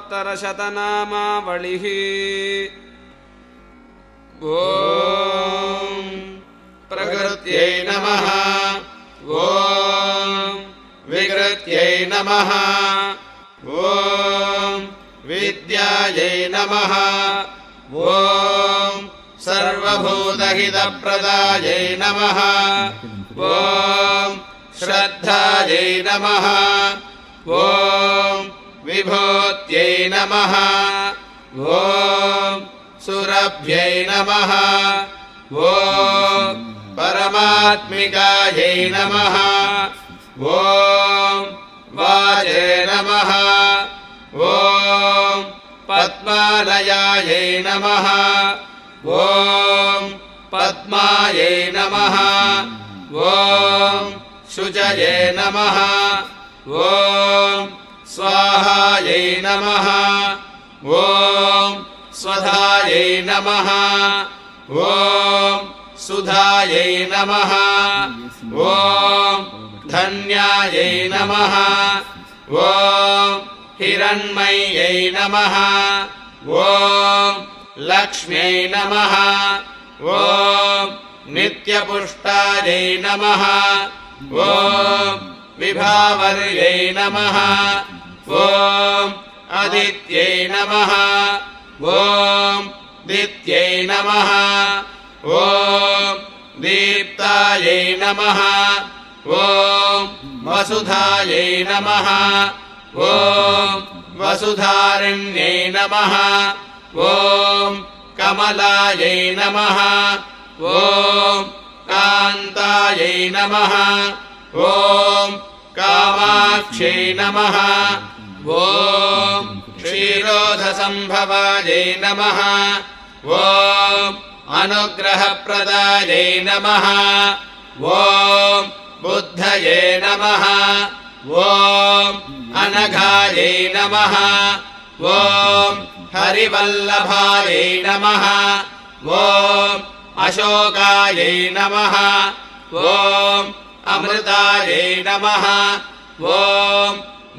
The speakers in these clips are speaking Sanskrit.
अष्टोत्तरशतनामावलिः। ॐ प्रकृत्यै नमः। ॐ विकृत्यै नमः। ॐ विद्यायै नमः। ॐ सर्वभूतहितप्रदायै नमः। ॐ श्रद्धायै नमः। ॐ विभूत्यै नमः। ॐ सुरभ्यै नमः। ॐ परमात्मिकायै नमः। ॐ वाचे नमः। ॐ पद्मालयायै नमः। ॐ पद्मायै नमः। ॐ शुचये नमः। ॐ स्वाहायै नमः। ॐ स्वधायै नमः। ॐ सुधायै नमः। ॐ धन्यायै नमः। ॐ हिरण्मय्यै नमः। ॐ लक्ष्म्यै नमः। ॐ नित्यपुष्टायै नमः। ॐ विभावर्यै नमः। ॐ आदित्यै नमः। ॐ दित्यै नमः। ॐ दीप्तायै नमः। ॐ वसुधायै नमः। ॐ वसुधारण्यै नमः। ॐ कमलायै नमः। ॐ कान्तायै नमः। ॐ कामाक्ष्यै नमः। ॐ क्षीरोधसम्भवायै नमः। ॐ अनुग्रहप्रदायै नमः। ॐ बुद्धये नमः। ॐ अनघायै नमः। ॐ हरिवल्लभायै नमः। ॐ अशोकायै नमः। ॐ अमृतायै नमः। ॐ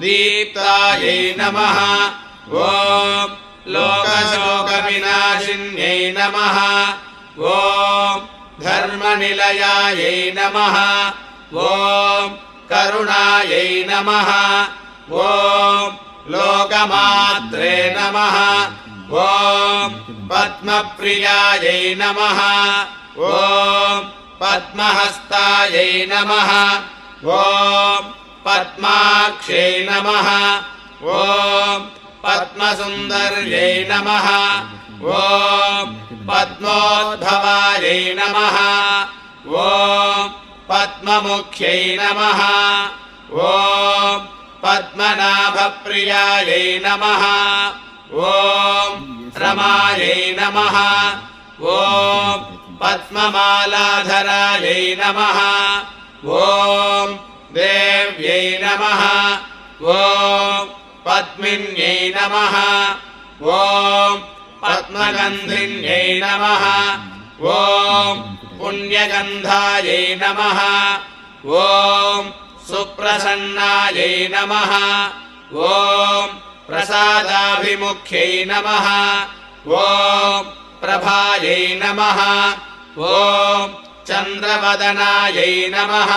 दीप्तायै नमः। ॐ लोकशोकविनाशिन्यै नमः। ॐ धर्मनिलयायै नमः। ॐ करुणायै नमः। ॐ लोकमात्रे नमः। ॐ पद्मप्रियायै नमः। ॐ पद्महस्तायै नमः। ॐ पद्माक्षै नमः। ॐ पद्मसुन्दर्यै नमः। ॐ पद्मोद्भवायै नमः। ॐ पद्ममुख्यै नमः। ॐ पद्मनाभप्रियायै नमः। ॐ रमायै नमः। ॐ पद्ममालाधरायै नमः। ॐ देव्यै नमः। ॐ पद्मिन्यै नमः। ॐ पद्मगन्धिन्यै नमः। ॐ पुण्यगन्धायै नमः। ॐ सुप्रसन्नायै नमः। ॐ प्रसादाभिमुख्यै नमः। ॐ प्रभायै नमः। ॐ चन्द्रवदनायै नमः।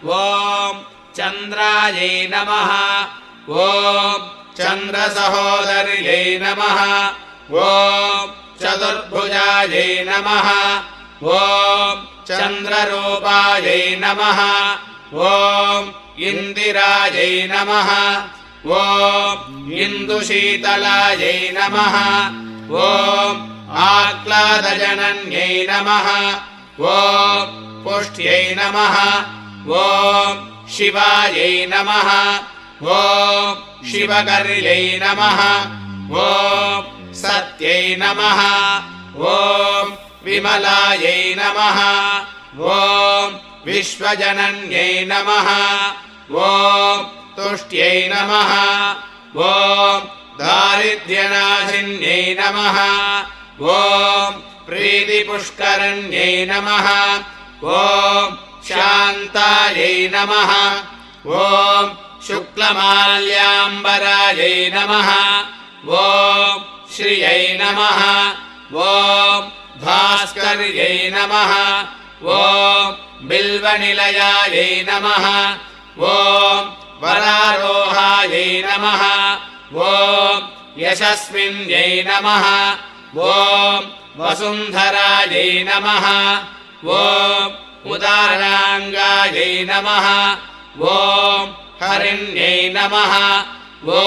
ॐ चन्द्रायै नमः। ॐ चन्द्रसहोदर्यै नमः। ॐ चतुर्भुजायै नमः। ॐ चन्द्ररूपायै नमः। ॐ इन्दिरायै नमः। ॐ इन्दुशीतलायै नमः। ॐ आह्लादजनन्यै नमः। ॐ पुष्ट्यै नमः। ॐ शिवायै नमः। ॐ शिवकर्यै नमः। ॐ सत्यै नमः। ॐ विमलायै नमः। ॐ विश्वजनन्यै नमः। ॐ तुष्ट्यै नमः। ॐ दारिद्र्यनाशिन्यै नमः। ॐ प्रीतिपुष्करण्यै नमः। ॐ शान्तायै नमः। ॐ शुक्लमाल्याम्बरायै नमः। ॐ ॐ श्रियै नमः ॐ भास्कर्यै नमः ॐ बिल्वनिलयायै नमः ॐ वरारोहायै नमः ॐ यशस्विन्यै नमः ॐ वसुन्धरायै नमः ॐ उदाराङ्गायै नमः ॐ हरिण्यै नमः ॐ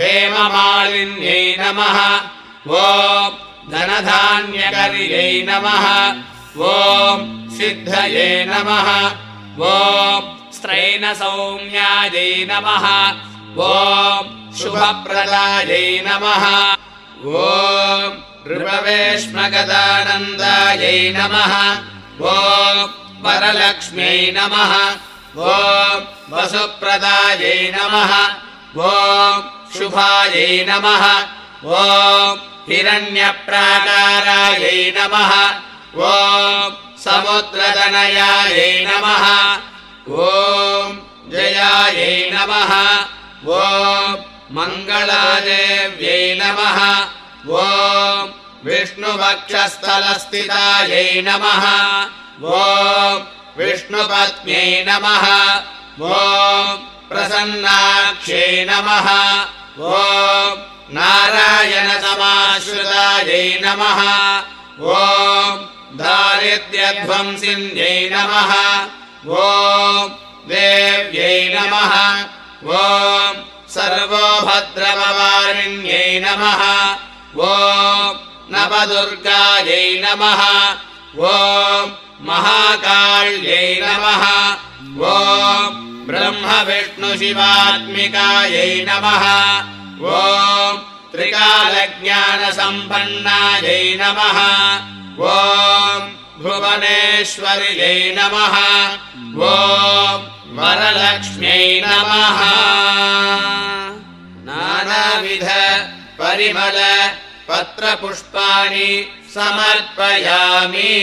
हेममालिन्यै नमः ॐ धनधान्यकर्यै नमः ॐ सिद्धये नमः ॐ स्त्रैणसौम्यायै नमः ॐ शुभप्रदायै नमः ॐ नृपवेश्मगदानन्दायै नमः ॐ वरलक्ष्म्यै नमः ॐ वसुप्रदायै नमः ॐ शुभायै नमः ॐ हिरण्यप्राकारायै नमः ॐ समुद्रतनयायै नमः ॐ जयायै नमः ॐ मङ्गलादेव्यै नमः ॐ विष्णुवक्षस्थलस्थितायै नमः ॐ विष्णुपत्न्यै नमः ॐ प्रसन्नाक्ष्यै नमः ॐ नारायणसमाश्रितायै नमः ॐ दारिद्र्यध्वंसिन्यै नमः ॐ देव्यै नमः ॐ सर्वोभद्रववारिण्यै नमः ॐ नवदुर्गायै नमः ॐ महाकाल्यै नमः ॐ ब्रह्मविष्णुशिवात्मिकायै नमः ॐ त्रिकालज्ञानसम्पन्नायै नमः ॐ भुवनेश्वर्यै नमः ॐ वरलक्ष्म्यै नमः नानाविध परिमल पत्रपुष्पाणि समर्पयामि।